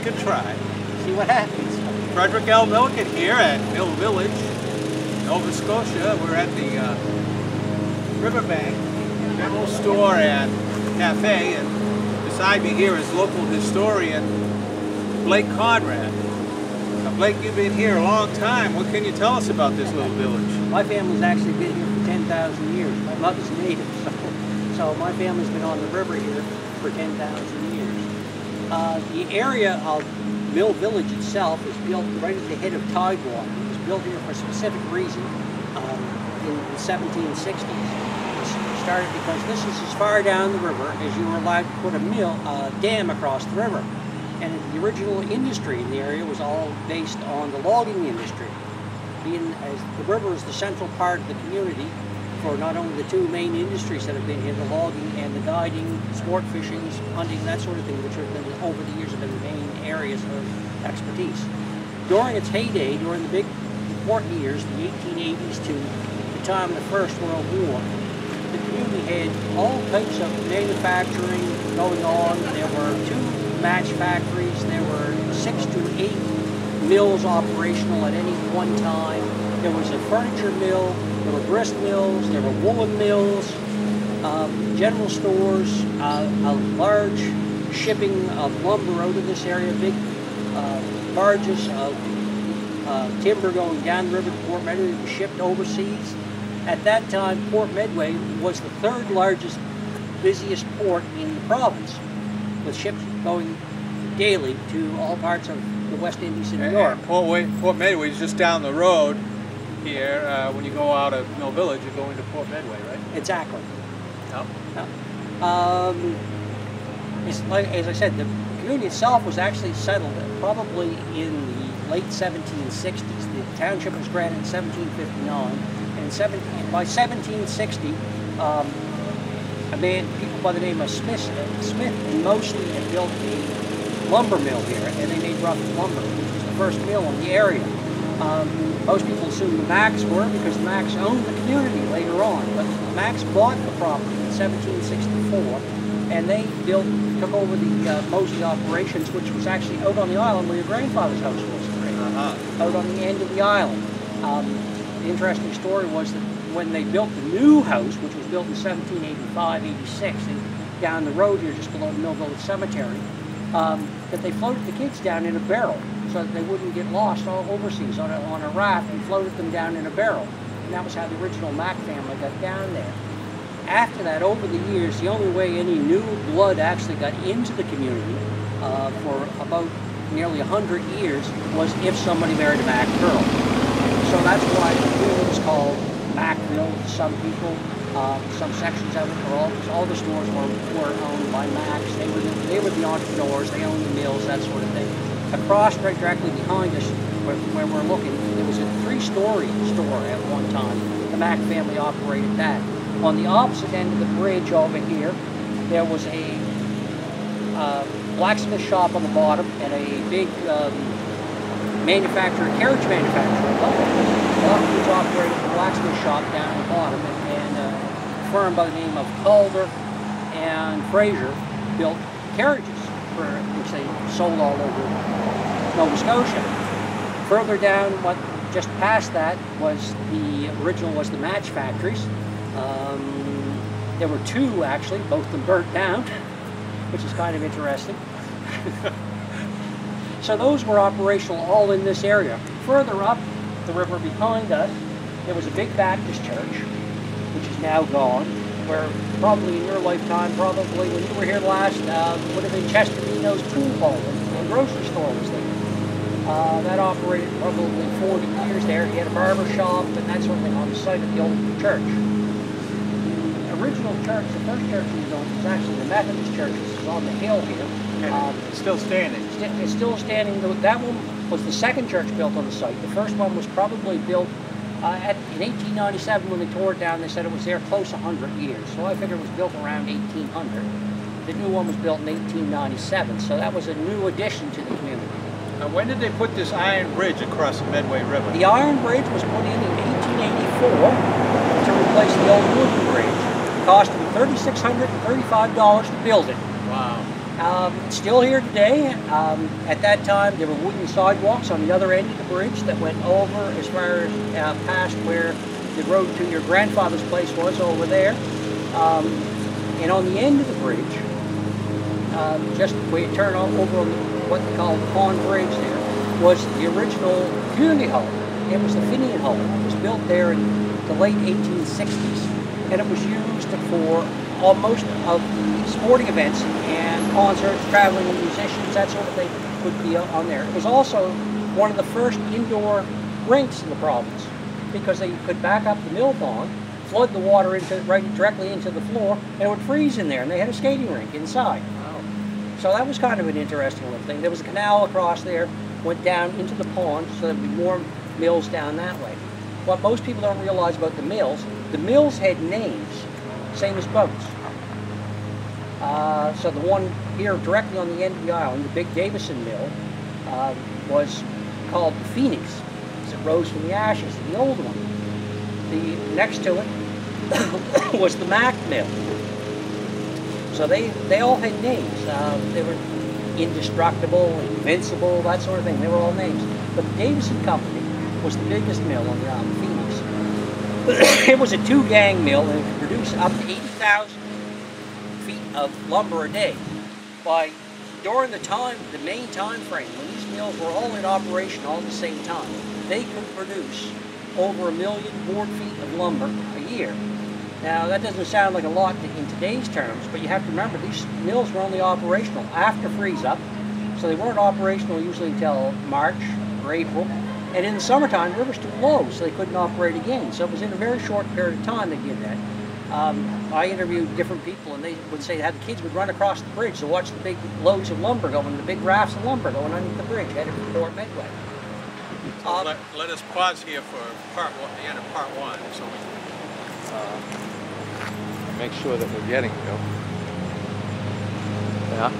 can try. See what happens. Frederick L. Milliken here at Mill Village, Nova Scotia. We're at the Riverbank General Store and Cafe, and beside me here is local historian Blake Conrad. Now, Blake, you've been here a long time. What can you tell us about this little village? My family's actually been here for 10,000 years. My mother's native, so my family's been on the river here for 10,000 years. The area of Mill Village itself is built right at the head of Tidewater. It was built here for a specific reason in the 1760s. It started because this is as far down the river as you were allowed to put a dam across the river. And the original industry in the area was all based on the logging industry. Being as the river is the central part of the community for not only the two main industries that have been here, the logging and the guiding, sport fishing, hunting, that sort of thing, which have been over the years have been the main areas of expertise. During its heyday, during the big important years, the 1880s to the time of the First World War, the community had all types of manufacturing going on. There were 2 match factories, there were 6 to 8 mills operational at any one time. There was a furniture mill, there were grist mills, there were woolen mills, general stores, a large shipping of lumber out of this area, big barges of timber going down the river to Port Medway was shipped overseas. At that time, Port Medway was the 3rd largest, busiest port in the province, with ships going daily to all parts of the West Indies and New York. Port Medway is just down the road here. When you go out of Mill Village, you're going to Port Medway, right? Exactly. Oh. It's like, as I said, the community itself was actually settled probably in the late 1760s. The township was granted in 1759, and by 1760, people by the name of Smith and Mosley had built a lumber mill here, and they made rough lumber, which was the first mill in the area. Most people assume the Macks were, because the Macks owned the community later on, but the Macks bought the property in 1764, and they took over the Mosley operations, which was actually out on the island where your grandfather's house was, out on the end of the island. The interesting story was that when they built the new house, which was built in 1785-86, down the road here, just below the Mill Village Cemetery, that they floated the kids down in a barrel so that they wouldn't get lost all overseas on a raft, and floated them down in a barrel. And that was how the original Mack family got down there. After that, over the years, the only way any new blood actually got into the community for about nearly 100 years was if somebody married a Mack girl. So that's why the community is called Mackville to some people. Some sections of it, all the stores were owned by Macks. They were the entrepreneurs. They owned the mills, that sort of thing. Across, right directly behind us, where we're looking, there was a 3-story store at one time. The Mack family operated that. On the opposite end of the bridge over here, there was a blacksmith shop on the bottom and a big carriage manufacturer above it. Lockwood's operated the blacksmith shop down at the bottom, and a firm by the name of Calder and Fraser built carriages, which they sold all over Nova Scotia. Further down, just past that was the match factories. There were 2 actually, both of them burnt down, which is kind of interesting. So those were operational all in this area. Further up the river behind us, there was a big Baptist church, which is now gone, where probably in your lifetime, probably when you were here last, would have been Chester Nino's pool hall, and grocery store was there. That operated probably 40 years there. He had a barber shop and that sort of thing on the site of the old church. The original church, the first church he was on, was actually the Methodist church. This is on the hill here. It's still standing. It's still standing. That one was the second church built on the site. The first one was probably built in 1897 when they tore it down. They said it was there close to 100 years. So I figure it was built around 1800. The new one was built in 1897. So that was a new addition to the community. Now, when did they put this iron bridge across the Medway River? The iron bridge was put in 1884 to replace the old wooden bridge. It cost them $3,635 to build it. Wow. Still here today. At that time, there were wooden sidewalks on the other end of the bridge that went over as far as past where the road to your grandfather's place was over there. And on the end of the bridge, just where you turn over on what they call the Pond Bridge there, was the original community hall. It was the Finian Hall. It was built there in the late 1860s, and it was used for most of the sporting events and concerts, traveling musicians, that sort of thing would be on there. It was also one of the first indoor rinks in the province because they could back up the mill pond, flood the water right directly into the floor, and it would freeze in there, and they had a skating rink inside. Wow. So that was kind of an interesting little thing. There was a canal across there, went down into the pond, so there would be more mills down that way. What most people don't realize about the mills had names, same as boats. So the one here directly on the end of the island, the big Davison mill, was called the Phoenix, because it rose from the ashes of the old one. The next to it was the Mac mill. So they all had names. They were indestructible, invincible, that sort of thing. They were all names. But the Davison Company was the biggest mill on the island, Phoenix. It was a two-gang mill, and it could produce up to 80,000 feet of lumber a day. During the main time frame, when these mills were all in operation all at the same time, they could produce over 1 million board feet of lumber a year. Now, that doesn't sound like a lot in today's terms, but you have to remember these mills were only operational after freeze-up, so they weren't operational usually until March or April. And in the summertime, the river's too low, so they couldn't operate again. So it was in a very short period of time they did that. I interviewed different people, and they would say how the kids would run across the bridge to watch the big loads of lumber going, the big rafts of lumber going underneath the bridge, headed for Port Medway. So let us pause here for the end of part one, so we can make sure that we're getting, Yeah.